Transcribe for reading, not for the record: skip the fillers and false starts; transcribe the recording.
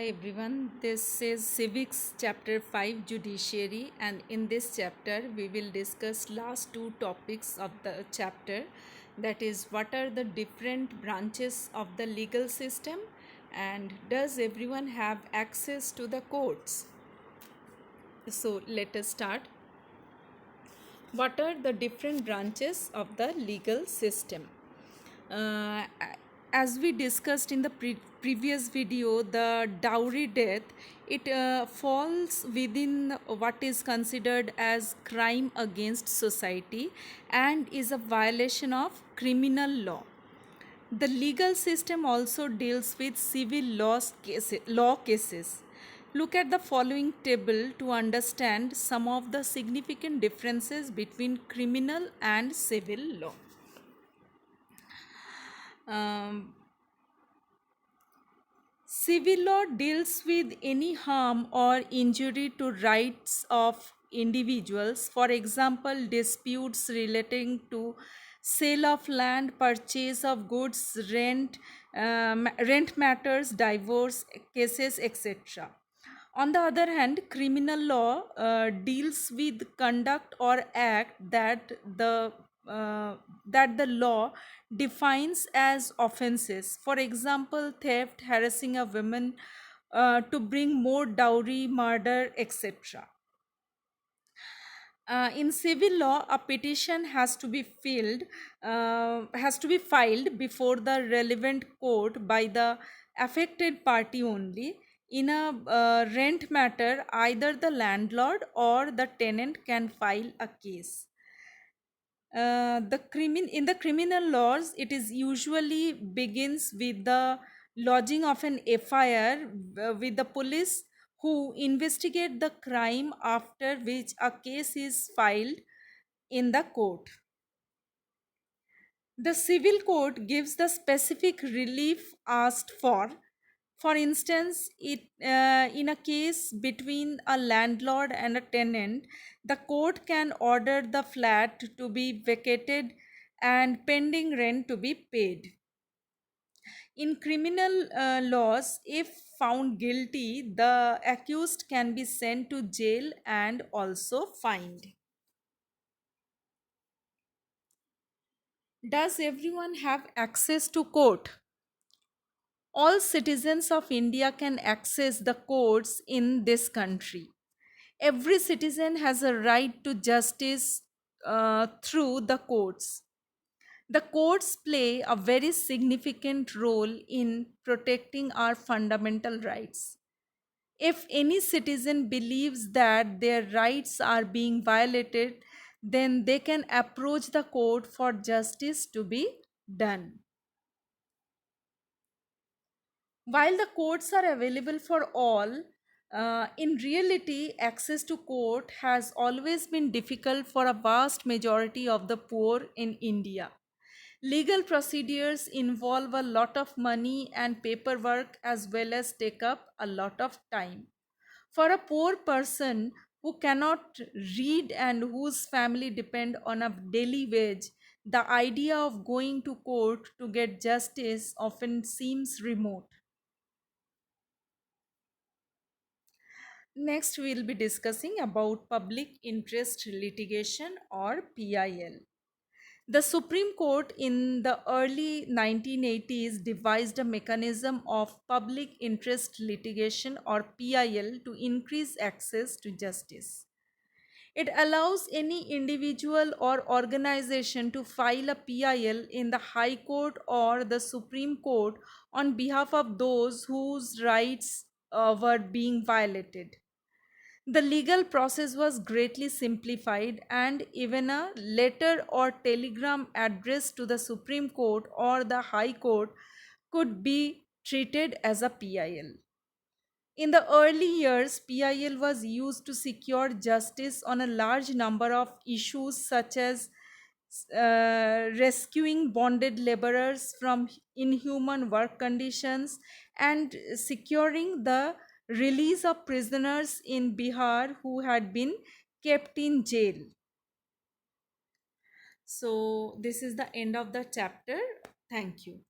Hi everyone, this is Civics Chapter 5 Judiciary, and in this chapter we will discuss last two topics of the chapter, that is what are the different branches of the legal system and does everyone have access to the courts. So let us start. What are the different branches of the legal system? uh, as we discussed in the previous video, the dowry death, it falls within what is considered as crime against society and is a violation of criminal law. The legal system also deals with civil law cases. Look at the following table to understand some of the significant differences between criminal and civil law. um, Civil law deals with any harm or injury to rights of individuals, for example, disputes relating to sale of land, purchase of goods, rent matters, divorce cases, etc. On the other hand, criminal law deals with conduct or act uh, that the law defines as offenses. For example, theft, harassing a woman to bring more dowry, murder, etc. In civil law, a petition has to be filed before the relevant court by the affected party only. In a rent matter, either the landlord or the tenant can file a case. In the criminal laws, it is usually begins with the lodging of an FIR with the police, who investigate the crime, after which a case is filed in the court. The civil court gives the specific relief asked for. For instance, in a case between a landlord and a tenant, the court can order the flat to be vacated and pending rent to be paid. In criminal laws, if found guilty, the accused can be sent to jail and also fined. Does everyone have access to court? All citizens of India can access the courts in this country. Every citizen has a right to justice through the courts. The courts play a very significant role in protecting our fundamental rights. If any citizen believes that their rights are being violated, then they can approach the court for justice to be done. While the courts are available for all, in reality, access to court has always been difficult for a vast majority of the poor in India. Legal procedures involve a lot of money and paperwork, as well as take up a lot of time. For a poor person who cannot read and whose family depend on a daily wage, the idea of going to court to get justice often seems remote. Next, we will be discussing about public interest litigation, or PIL. The Supreme Court in the early 1980s devised a mechanism of public interest litigation, or PIL, to increase access to justice. It allows any individual or organization to file a PIL in the High Court or the Supreme Court on behalf of those whose rights were being violated. The legal process was greatly simplified, and even a letter or telegram addressed to the Supreme Court or the High Court could be treated as a PIL. In the early years, PIL was used to secure justice on a large number of issues, such as rescuing bonded laborers from inhuman work conditions and securing the release of prisoners in Bihar who had been kept in jail. So, this is the end of the chapter. Thank you.